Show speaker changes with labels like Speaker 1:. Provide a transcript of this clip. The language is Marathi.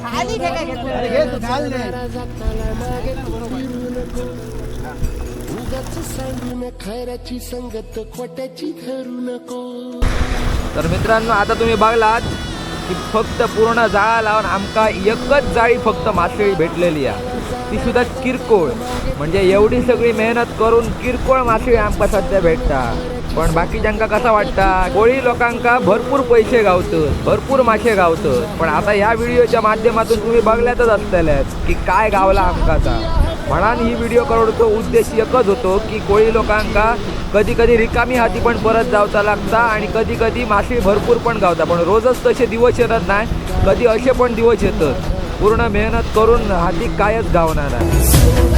Speaker 1: खाली घे काय घेतलं
Speaker 2: अरे घे तू घाल दे.
Speaker 3: खैराची संगत खोट्याची धरू नको.
Speaker 4: तर मित्रांनो आता तुम्ही बघलात की फक्त पूर्ण जाळा लावून आमका एकच जाळी फक्त मासळी भेटलेली आहे, ती सुद्धा किरकोळ. म्हणजे एवढी सगळी मेहनत करून किरकोळ मासळी आमका सध्या भेटता. पण बाकीच्यांका कसा वाटता कोळी लोकांका भरपूर पैसे गावतात, भरपूर मासे गावतात. पण आता ह्या व्हिडिओच्या माध्यमातून तुम्ही बघल्यातच असलेल्यात की काय गावला आमकाचा. म्हणून ही व्हिडिओ करण्याचा उद्देश एकच होतो की कोळी लोकांका कधी कधी रिकामी हाती पण परत जावचा लागता आणि कधी कधी मासे भरपूर पण गावता. पण रोजच तसे दिवस येतात नाही, कधी असे पण दिवस येतात पूर्ण मेहनत करून हाती कायच गावणार नाही.